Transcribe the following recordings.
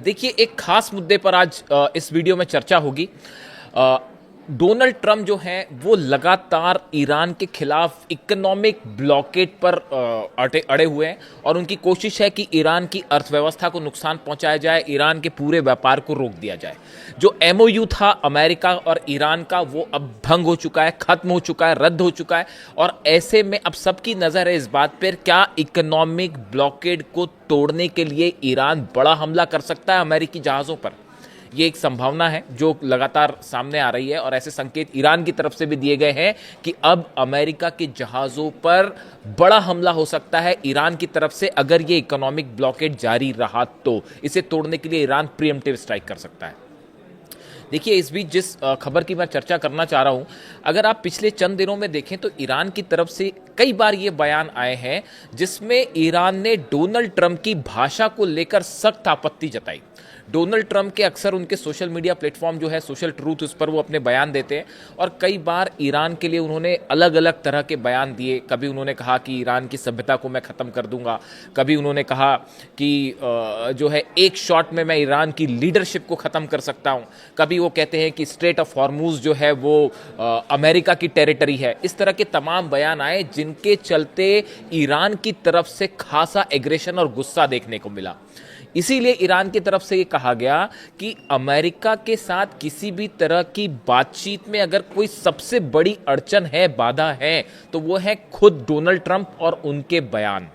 देखिए, एक खास मुद्दे पर आज इस वीडियो में चर्चा होगी। अ, डोनाल्ड ट्रंप जो हैं वो लगातार ईरान के खिलाफ इकोनॉमिक ब्लॉकेट पर अड़े हुए हैं और उनकी कोशिश है कि ईरान की अर्थव्यवस्था को नुकसान पहुंचाया जाए, ईरान के पूरे व्यापार को रोक दिया जाए। जो एमओयू था अमेरिका और ईरान का, वो अब भंग हो चुका है, खत्म हो चुका है, रद्द हो चुका है। और ऐसे में अब सबकी नज़र है इस बात पर, क्या इकोनॉमिक ब्लॉकेड को तोड़ने के लिए ईरान बड़ा हमला कर सकता है अमेरिकी जहाज़ों पर। ये एक संभावना है जो लगातार सामने आ रही है और ऐसे संकेत ईरान की तरफ से भी दिए गए हैं कि अब अमेरिका के जहाज़ों पर बड़ा हमला हो सकता है ईरान की तरफ से। अगर ये इकोनॉमिक ब्लॉकेड जारी रहा तो इसे तोड़ने के लिए ईरान प्रीएम्प्टिव स्ट्राइक कर सकता है। देखिए, इस बीच जिस खबर की मैं चर्चा करना चाह रहा हूं, अगर आप पिछले चंद दिनों में देखें तो ईरान की तरफ से कई बार ये बयान आए हैं जिसमें ईरान ने डोनाल्ड ट्रंप की भाषा को लेकर सख्त आपत्ति जताई। डोनाल्ड ट्रंप के अक्सर उनके सोशल मीडिया प्लेटफॉर्म जो है सोशल ट्रूथ, उस पर वो अपने बयान देते हैं और कई बार ईरान के लिए उन्होंने अलग अलग तरह के बयान दिए। कभी उन्होंने कहा कि ईरान की सभ्यता को मैं ख़त्म कर दूंगा, कभी उन्होंने कहा कि जो है एक शॉट में मैं ईरान की लीडरशिप को ख़त्म कर सकता हूं, कभी वो कहते हैं कि स्ट्रेट ऑफ हॉर्मूज जो है वो अमेरिका की टेरिटरी है। इस तरह के तमाम बयान आए जिनके चलते ईरान की तरफ से खासा एग्रेशन और गुस्सा देखने को मिला। इसीलिए ईरान की तरफ से ये कहा गया कि अमेरिका के साथ किसी भी तरह की बातचीत में अगर कोई सबसे बड़ी अड़चन है, बाधा है, तो वो है खुद डोनाल्ड ट्रंप और उनके बयान,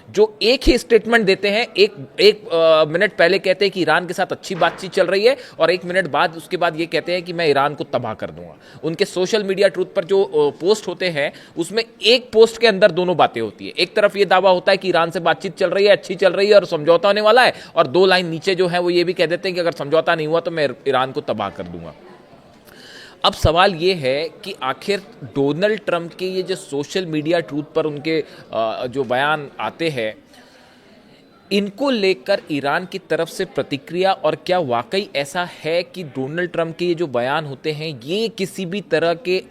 जो एक ही स्टेटमेंट देते हैं। एक मिनट पहले कहते हैं कि ईरान के साथ अच्छी बातचीत चल रही है और एक मिनट बाद उसके बाद ये कहते हैं कि मैं ईरान को तबाह कर दूंगा। उनके सोशल मीडिया ट्रूथ पर जो पोस्ट होते हैं उसमें एक पोस्ट के अंदर दोनों बातें होती है। एक तरफ ये दावा होता है कि ईरान से बातचीत चल रही है, अच्छी चल रही है और समझौता होने वाला है, और दो लाइन नीचे जो है वो ये भी कह देते हैं कि अगर समझौता नहीं हुआ तो मैं ईरान को तबाह कर दूंगा। अब सवाल ये है कि आखिर डोनाल्ड ट्रंप के ये जो सोशल मीडिया ट्रूथ पर उनके जो बयान आते हैं, इनको लेकर ईरान की तरफ से प्रतिक्रिया, और क्या वाकई ऐसा है कि डोनाल्ड ट्रंप के ये जो बयान होते हैं ये किसी भी तरह के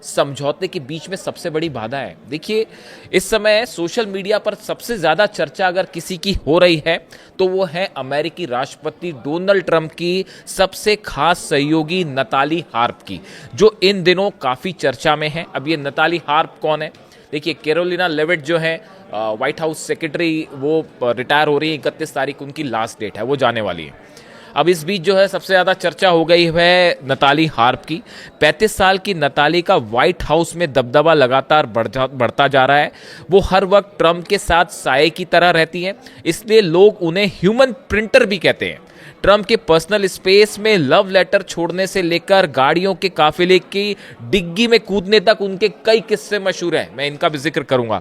समझौते के बीच में सबसे बड़ी बाधा है। देखिए, इस समय सोशल मीडिया पर सबसे ज़्यादा चर्चा अगर किसी की हो रही है तो वो है अमेरिकी राष्ट्रपति डोनाल्ड ट्रंप की सबसे खास सहयोगी नताली हार्प की, जो इन दिनों काफ़ी चर्चा में है। अब ये नताली हार्प कौन है? देखिए, कैरोलिना लेविट जो है व्हाइट हाउस सेक्रेटरी, वो रिटायर हो रही है। 31 तारीख उनकी लास्ट डेट है, वो जाने वाली है। अब इस बीच जो है सबसे ज़्यादा चर्चा हो गई है नताली हार्प की। 35 साल की नताली का व्हाइट हाउस में दबदबा लगातार बढ़ता जा रहा है। वो हर वक्त ट्रंप के साथ साये की तरह रहती हैं, इसलिए लोग उन्हें ह्यूमन प्रिंटर भी कहते हैं। ट्रंप के पर्सनल स्पेस में लव लेटर छोड़ने से लेकर गाड़ियों के काफिले की डिग्गी में कूदने तक उनके कई किस्से मशहूर हैं। मैं इनका भी जिक्र करूंगा।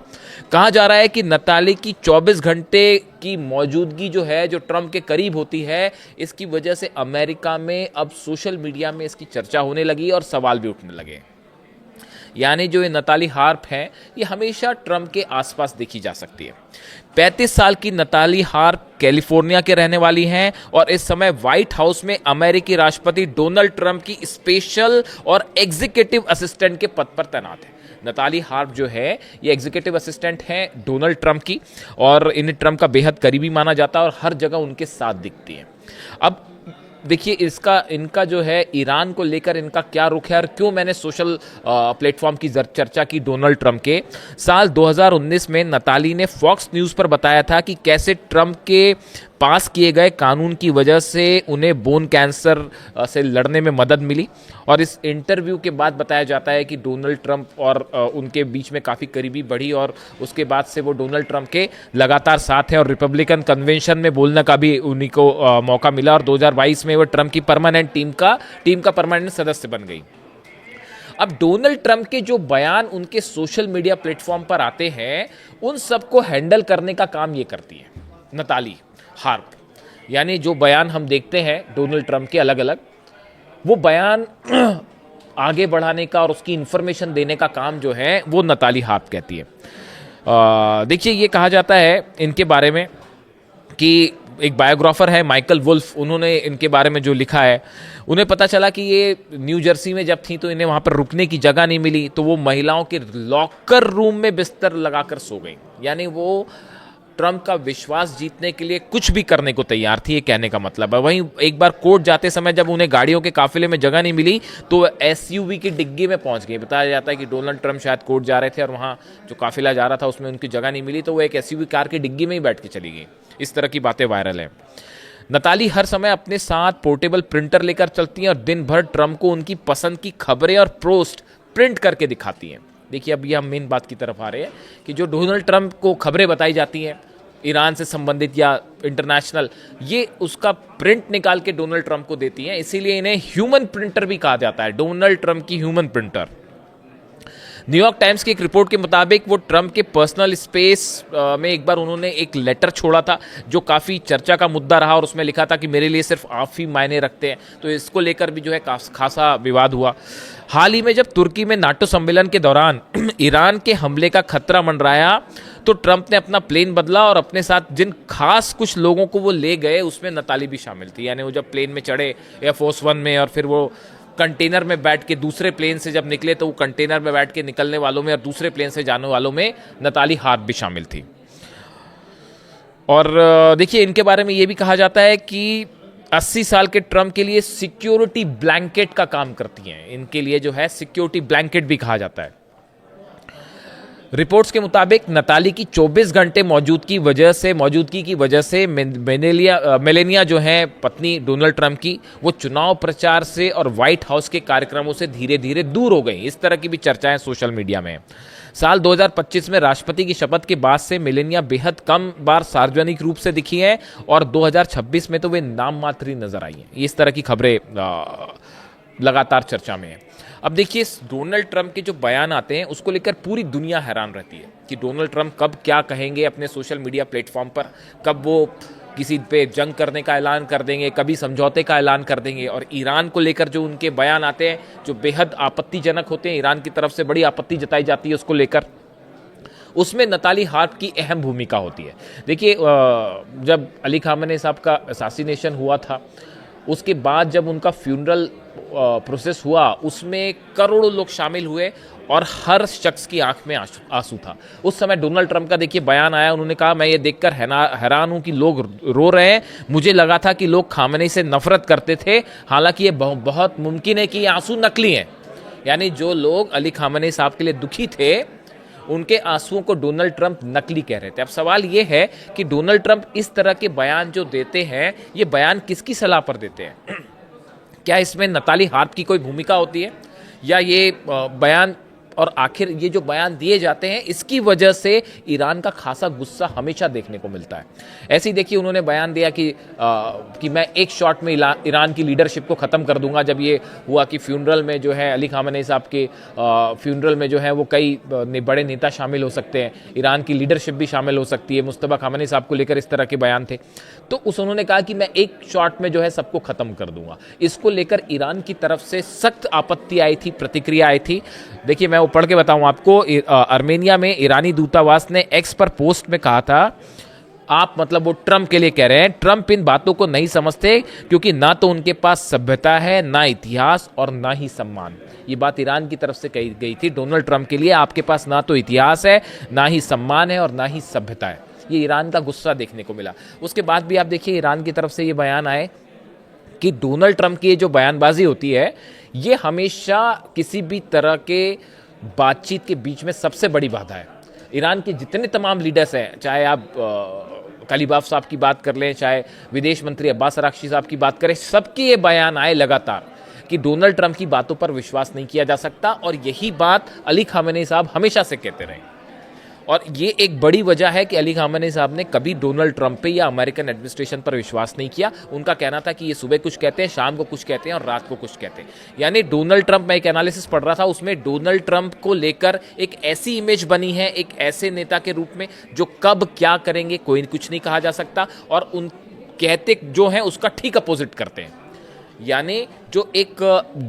कहा जा रहा है कि नताली की 24 घंटे की मौजूदगी जो है, जो ट्रंप के करीब होती है, इसकी वजह से अमेरिका में अब सोशल मीडिया में इसकी चर्चा होने लगी और सवाल भी उठने लगे। यानी जो ये नताली हार्प है, ये हमेशा ट्रंप के आसपास देखी जा सकती है। 35 साल की नताली हार्प कैलिफोर्निया के रहने वाली हैं और इस समय व्हाइट हाउस में अमेरिकी राष्ट्रपति डोनाल्ड ट्रंप की स्पेशल और एग्जीक्यूटिव असिस्टेंट के पद पर तैनात है। नताली हार्प जो है ये एग्जीक्यूटिव असिस्टेंट हैं डोनाल्ड ट्रंप की, और इन्हें ट्रंप का बेहद करीबी माना जाता है और हर जगह उनके साथ दिखती हैं। अब देखिए, इनका जो है ईरान को लेकर इनका क्या रुख है और क्यों मैंने सोशल प्लेटफॉर्म की चर्चा की डोनाल्ड ट्रंप के। साल 2019 में नताली ने फॉक्स न्यूज़ पर बताया था कि कैसे ट्रंप के पास किए गए कानून की वजह से उन्हें बोन कैंसर से लड़ने में मदद मिली। और इस इंटरव्यू के बाद बताया जाता है कि डोनाल्ड ट्रंप और उनके बीच में काफ़ी करीबी बढ़ी और उसके बाद से वो डोनाल्ड ट्रंप के लगातार साथ हैं और रिपब्लिकन कन्वेंशन में बोलने का भी उन्हीं को मौका मिला और 2022 में वो ट्रंप की परमानेंट टीम का परमानेंट सदस्य बन गई। अब डोनाल्ड ट्रंप के जो बयान उनके सोशल मीडिया प्लेटफॉर्म पर आते हैं, उन सबको हैंडल करने का काम ये करती है नताली हार्प। यानी जो बयान हम देखते हैं डोनाल्ड ट्रंप के अलग अलग, वो बयान आगे बढ़ाने का और उसकी इंफॉर्मेशन देने का काम जो है वो नताली हार्प कहती है। देखिए, ये कहा जाता है इनके बारे में कि एक बायोग्राफर है माइकल वुल्फ, उन्होंने इनके बारे में जो लिखा है, उन्हें पता चला कि ये न्यू जर्सी में जब थी तो इन्हें वहाँ पर रुकने की जगह नहीं मिली, तो वो महिलाओं के लॉकर रूम में बिस्तर लगाकर सो गई। यानी वो ट्रंप का विश्वास जीतने के लिए कुछ भी करने को तैयार थी, ये कहने का मतलब है। वहीं एक बार कोर्ट जाते समय जब उन्हें गाड़ियों के काफिले में जगह नहीं मिली तो एसयूवी की डिग्गी में पहुंच गए। बताया जाता है कि डोनाल्ड ट्रंप शायद कोर्ट जा रहे थे और वहां जो काफिला जा रहा था उसमें उनकी जगह नहीं मिली, तो वो एक एसयूवी कार की डिग्गी में ही बैठ के चली गई। इस तरह की बातें वायरल हैं। नताली हर समय अपने साथ पोर्टेबल प्रिंटर लेकर चलती हैं और दिन भर ट्रंप को उनकी पसंद की खबरें और पोस्ट प्रिंट करके दिखाती हैं। देखिए, अब ये हम मेन बात की तरफ आ रहे हैं कि जो डोनाल्ड ट्रंप को खबरें बताई जाती हैं ईरान से संबंधित या इंटरनेशनल, ये उसका प्रिंट निकाल के डोनाल्ड ट्रंप को देती हैं। इसीलिए इन्हें ह्यूमन प्रिंटर भी कहा जाता है, डोनाल्ड ट्रंप की ह्यूमन प्रिंटर। न्यूयॉर्क टाइम्स की एक रिपोर्ट के मुताबिक वो ट्रंप के पर्सनल स्पेस में एक बार उन्होंने एक लेटर छोड़ा था जो काफ़ी चर्चा का मुद्दा रहा और उसमें लिखा था कि मेरे लिए सिर्फ आप ही मायने रखते हैं। तो इसको लेकर भी जो है खासा विवाद हुआ। हाल ही में जब तुर्की में नाटो सम्मेलन के दौरान ईरान के हमले का खतरा मंडराया तो ट्रंप ने अपना प्लेन बदला और अपने साथ जिन खास कुछ लोगों को वो ले गए उसमें नताली भी शामिल थी। यानी वो जब प्लेन में चढ़े एयरफोर्स वन में और फिर वो कंटेनर में बैठ के दूसरे प्लेन से जब निकले तो वो कंटेनर में बैठ के निकलने वालों में और दूसरे प्लेन से जाने वालों में नताली हार्प भी शामिल थी। और देखिए, इनके बारे में ये भी कहा जाता है कि 80 साल के ट्रंप के लिए सिक्योरिटी ब्लैंकेट का काम करती हैं। इनके लिए जो है सिक्योरिटी ब्लैंकेट भी कहा जाता है। रिपोर्ट्स के मुताबिक नताली की 24 घंटे मौजूदगी की वजह से मेलेनिया जो है पत्नी डोनाल्ड ट्रंप की, वो चुनाव प्रचार से और व्हाइट हाउस के कार्यक्रमों से धीरे धीरे दूर हो गई। इस तरह की भी चर्चाएं सोशल मीडिया में। साल 2025 में राष्ट्रपति की शपथ के बाद से मेलेनिया बेहद कम बार सार्वजनिक रूप से दिखी हैं और 2026 में तो वे नाम मात्र ही नजर आई हैं। इस तरह की खबरें लगातार चर्चा में है। अब देखिए, डोनाल्ड ट्रंप के जो बयान आते हैं उसको लेकर पूरी दुनिया हैरान रहती है कि डोनाल्ड ट्रंप कब क्या कहेंगे अपने सोशल मीडिया प्लेटफॉर्म पर, कब वो किसी पे जंग करने का ऐलान कर देंगे, कभी समझौते का ऐलान कर देंगे। और ईरान को लेकर जो उनके बयान आते हैं जो बेहद आपत्तिजनक होते हैं, ईरान की तरफ से बड़ी आपत्ति जताई जाती है उसको लेकर, उसमें नताली हार्प की अहम भूमिका होती है। देखिए, जब अली खामेनी साहब का असैसिनेशन हुआ था उसके बाद जब उनका फ्यूनरल प्रोसेस हुआ उसमें करोड़ों लोग शामिल हुए और हर शख्स की आंख में आंसू था। उस समय डोनाल्ड ट्रंप का देखिए बयान आया, उन्होंने कहा मैं ये देखकर हैरान हूं कि लोग रो रहे हैं। मुझे लगा था कि लोग खामेनी से नफरत करते थे, हालांकि ये बहुत मुमकिन है कि ये आंसू नकली हैं। यानी जो लोग अली खामेनी साहब के लिए दुखी थे उनके आंसुओं को डोनाल्ड ट्रंप नकली कह रहे थे। अब सवाल ये है कि डोनाल्ड ट्रंप इस तरह के बयान जो देते हैं, ये बयान किसकी सलाह पर देते हैं? क्या इसमें नताली हार्प की कोई भूमिका होती है या ये बयान, और आखिर ये जो बयान दिए जाते हैं इसकी वजह से ईरान का खासा गुस्सा हमेशा देखने को मिलता है। ऐसे ही देखिए, उन्होंने बयान दिया कि मैं एक शॉट में ईरान की लीडरशिप को ख़त्म कर दूंगा। जब ये हुआ कि फ्यूनरल में जो है अली खामेनी साहब के फ्यूनरल में जो है वो कई बड़े नेता शामिल हो सकते हैं, ईरान की लीडरशिप भी शामिल हो सकती है, मुस्तफा खामेनी साहब को लेकर इस तरह के बयान थे। तो उन्होंने कहा कि मैं एक शॉट में जो है सबको ख़त्म कर दूंगा। इसको लेकर ईरान की तरफ से सख्त आपत्ति आई थी, प्रतिक्रिया आई थी। देखिए, मैं वो पढ़ के बताऊं आपको। आर्मेनिया में ईरानी दूतावास ने एक्स पर पोस्ट में कहा था, आप मतलब वो ट्रंप के लिए कह रहे हैं, ट्रंप इन बातों को नहीं समझते क्योंकि ना तो उनके पास सभ्यता है, ना इतिहास और ना ही सम्मान। ये बात ईरान की तरफ से कही गई थी डोनाल्ड ट्रंप के लिए, आपके पास ना तो इतिहास है, ना ही सम्मान है और ना ही सभ्यता है। ये ईरान का गुस्सा देखने को मिला। उसके बाद भी आप देखिए, ईरान की तरफ से ये बयान आए कि डोनाल्ड ट्रंप की जो बयानबाजी होती है ये हमेशा किसी भी तरह के बातचीत के बीच में सबसे बड़ी बाधा है। ईरान के जितने तमाम लीडर्स हैं, चाहे आप कलीबाफ साहब की बात कर लें, चाहे विदेश मंत्री अब्बास अराक्ची साहब की बात करें, सबके ये बयान आए लगातार कि डोनाल्ड ट्रंप की बातों पर विश्वास नहीं किया जा सकता। और यही बात अली खामेनी साहब हमेशा से कहते रहे। और ये एक बड़ी वजह है कि अली खामेनी साहब ने कभी डोनाल्ड ट्रंप पे या अमेरिकन एडमिनिस्ट्रेशन पर विश्वास नहीं किया। उनका कहना था कि ये सुबह कुछ कहते हैं, शाम को कुछ कहते हैं और रात को कुछ कहते हैं। यानी डोनाल्ड ट्रंप, मैं एक एनालिसिस पढ़ रहा था, उसमें डोनाल्ड ट्रंप को लेकर एक ऐसी इमेज बनी है, एक ऐसे नेता के रूप में जो कब क्या करेंगे कोई कुछ नहीं कहा जा सकता, और उन कहते जो हैं उसका ठीक अपोजिट करते हैं। यानी जो एक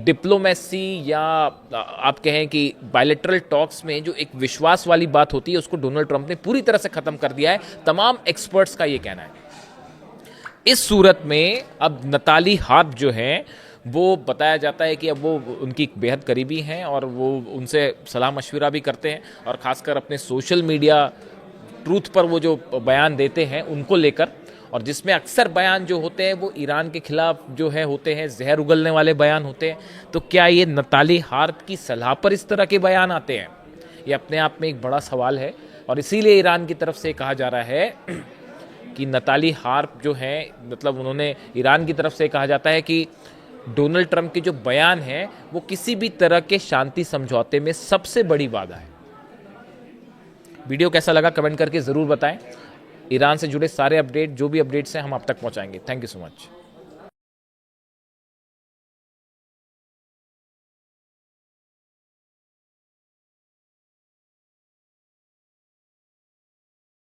डिप्लोमेसी या आप कहें कि बायलैटरल टॉक्स में जो एक विश्वास वाली बात होती है उसको डोनाल्ड ट्रंप ने पूरी तरह से खत्म कर दिया है। तमाम एक्सपर्ट्स का ये कहना है। इस सूरत में अब नताली हार्प जो है वो बताया जाता है कि अब वो उनकी बेहद करीबी हैं और वो उनसे सलाह मशविरा भी करते हैं, और ख़ासकर अपने सोशल मीडिया ट्रूथ पर वो जो बयान देते हैं उनको लेकर, और जिसमें अक्सर बयान जो होते हैं वो ईरान के खिलाफ जो है होते हैं, जहर उगलने वाले बयान होते हैं। तो क्या ये नताली हार्प की सलाह पर इस तरह के बयान आते हैं? ये अपने आप में एक बड़ा सवाल है, और इसीलिए ईरान की तरफ से कहा जा रहा है कि नताली हार्प जो है, मतलब उन्होंने, ईरान की तरफ से कहा जाता है कि डोनाल्ड ट्रंप के जो बयान हैं वो किसी भी तरह के शांति समझौते में सबसे बड़ी बाधा है। वीडियो कैसा लगा कमेंट करके ज़रूर बताएं। ईरान से जुड़े सारे अपडेट, जो भी अपडेट्स हैं, हम आप तक पहुंचाएंगे। Thank you so much.